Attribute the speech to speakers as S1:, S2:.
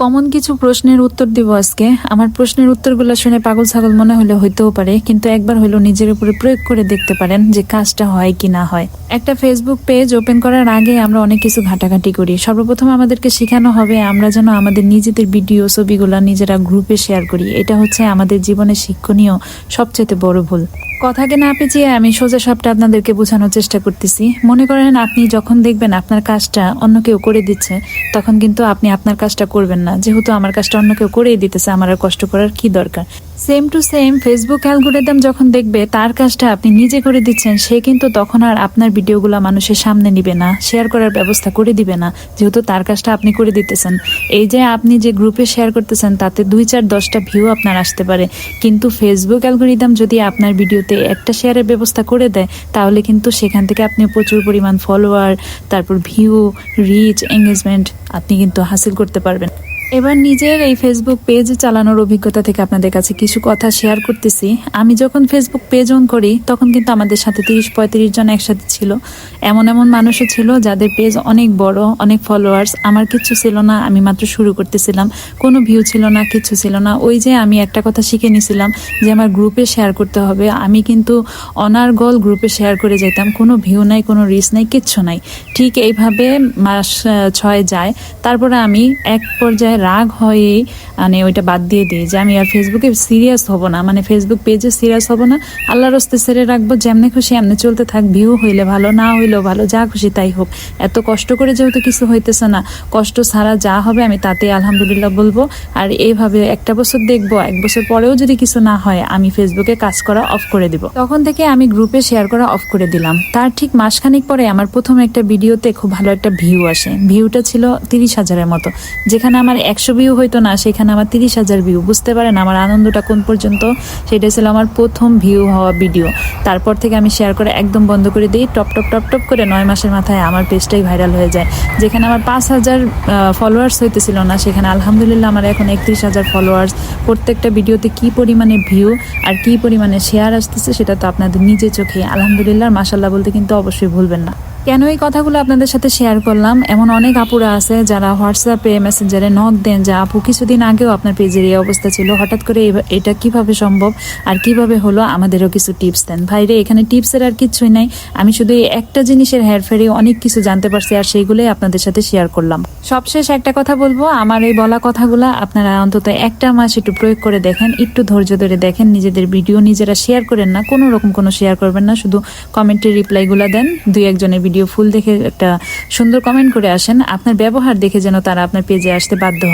S1: Common কিছু প্রশ্নের উত্তর দিব আজকে। আমার প্রশ্নের উত্তরগুলো শুনে পাগল ছাগল মনে হলে হইতেও পারে, কিন্তু একবার হলো নিজের উপরে প্রয়োগ করে দেখতে পারেন যে কাজটা হয় কি না হয়। একটা ফেসবুক পেজ ওপেন করার আগে আমরা অনেক কিছু ঘাটাঘাটি করি। সর্বপ্রথম আমাদেরকে শেখানো হবে আমরা যেন আমাদের নিজেদের ভিডিও ছবিগুলো নিজেরা গ্রুপে শেয়ার করি। এটা হচ্ছে আমাদের জীবনে শিক্ষণীয় সবচেয়ে বড় ভুল। কথাকে না পেঁচিয়ে আমি সোজা সাপটা আপনাদেরকে বোঝানোর চেষ্টা করতেছি। মনে করেন আপনি যখন দেখবেন আপনার কাজটা অন্য কেউ করে দিচ্ছে, তখন কিন্তু আপনি আপনার কাজটা করবেন না, যেহেতু আমার কাজটা অন্য কেউ করেই দিতেছে, আমার আর কষ্ট করার কি দরকার। Same to same Facebook algorithm যখন দেখবে তার কাজটা আপনি নিজে করে দিচ্ছেন, সে কিন্তু তখন আর আপনার ভিডিওগুলো মানুষের সামনে নিবে না, শেয়ার করার ব্যবস্থা করে দিবে না, যেহেতু তার কাজটা আপনি করে দিতেছেন। এই যে আপনি যে গ্রুপে শেয়ার করতেছেন তাতে 2, 4, 10টা ভিউ আপনার আসতে পারে, কিন্তু ফেসবুক অ্যালগোরিদম যদি আপনার ভিডিওতে একটা শেয়ারের ব্যবস্থা করে দেয়, তাহলে কিন্তু সেখান থেকে আপনি প্রচুর পরিমাণ ফলোয়ার, তারপর ভিউ, রিচ, এঙ্গেজমেন্ট আপনি কিন্তু হাসিল করতে পারবেন। এবার নিজের এই ফেসবুক পেজ চালানোর অভিজ্ঞতা থেকে আপনাদের কাছে কিছু কথা শেয়ার করতেছি। আমি যখন ফেসবুক পেজ অন করি তখন কিন্তু আমাদের সাথে 30-35 জন একসাথে ছিল। এমন এমন মানুষও ছিল যাদের পেজ অনেক বড়, অনেক ফলোয়ার্স। আমার কিচ্ছু ছিল না, আমি মাত্র শুরু করতেছিলাম, কোনো ভিউ ছিল না, কিচ্ছু ছিল না। ওই যে আমি একটা কথা শিখে নিয়েছিলাম যে আমার গ্রুপে শেয়ার করতে হবে, আমি কিন্তু অনার্গল গ্রুপে শেয়ার করে যেতাম, কোনো ভিউ নাই, কোনো রিচ নাই, কিচ্ছু নাই। ঠিক এইভাবে মাস 6 যায়। তারপরে আমি এক পর্যায়ে রাগ হয়ে মানে ওইটা বাদ দিয়ে দিই যে আমি আর ফেসবুকে সিরিয়াস হব না, মানে ফেসবুক পেজে সিরিয়াস হব না, আল্লাহর রাস্তে ছেড়ে রাখবো, যেমনি খুশি এমনি চলতে থাক, ভিউ হইলে ভালো, না হইলেও ভালো, যা খুশি তাই হোক। এত কষ্ট করে যেহেতু কিছু হইতেছে না, কষ্ট ছাড়া যা হবে আমি তাতে আলহামদুলিল্লাহ বলবো। আর এইভাবে একটা বছর দেখবো, 1 বছর পরেও যদি কিছু না হয় আমি ফেসবুকে কাজ করা অফ করে দিব। তখন থেকে আমি গ্রুপে শেয়ার করা অফ করে দিলাম। তার ঠিক মাসখানিক পরে আমার প্রথম একটা ভিডিওতে খুব ভালো একটা ভিউ আসে। ভিউটা ছিল 30,000-এর মতো। যেখানে আমার 100 ভিউ হইতো না, সেখানে আমার 30,000 ভিউ। বুঝতে পারেন আমার আনন্দটা কোন পর্যন্ত। সেটা ছিল আমার প্রথম ভিউ হওয়া ভিডিও। তারপর থেকে আমি শেয়ার করা একদম বন্ধ করে দিই। টপ টপ টপ টপ করে 9 মাসের মাথায় আমার পেজটাই ভাইরাল হয়ে যায়। যেখানে আমার 5,000 ফলোয়ার্স হইতেছিল না, সেখানে আলহামদুলিল্লাহ আমার এখন 31,000 ফলোয়ার্স। প্রত্যেকটা ভিডিওতে কি পরিমাণে ভিউ আর কি পরিমাণে শেয়ার আসতেছে সেটা তো আপনাদের নিজে চোখে আলহামদুলিল্লাহ মাশাআল্লাহ বলতে কিন্তু অবশ্যই ভুলবেন না। কেন এই কথাগুলো আপনাদের সাথে শেয়ার করলাম, এমন অনেক আপুরা আছে যারা হোয়াটসঅ্যাপে মেসেঞ্জারে নক দেন যে আপু কিছুদিন আগেও আপনার পেজের এই অবস্থা ছিল, হঠাৎ করে এটা কিভাবে সম্ভব আর কিভাবে হলো, আমাদেরও কিছু টিপস দেন। ভাইরে এখানে টিপসের আর কিছুই নাই, আমি শুধু এই একটা জিনিসের হেরফেরে অনেক কিছু জানতে পারছি আর সেইগুলোই আপনাদের সাথে শেয়ার করলাম। সবশেষ একটা কথা বলবো, আমার এই বলা কথাগুলো আপনারা অন্তত একটা মাস একটু প্রয়োগ করে দেখেন, একটু ধৈর্য ধরে দেখেন। নিজেদের ভিডিও নিজেরা শেয়ার করেন না, কোনো রকম কোনো শেয়ার করবেন না, শুধু কমেন্টের রিপ্লাইগুলো দেন। 2-1 জনের ভিডিও ফুল দেখে একটা সুন্দর কমেন্ট করে আসেন, আপনার ব্যবহার দেখে যেন তারা আপনার পেজে আসতে বাধ্য হয়।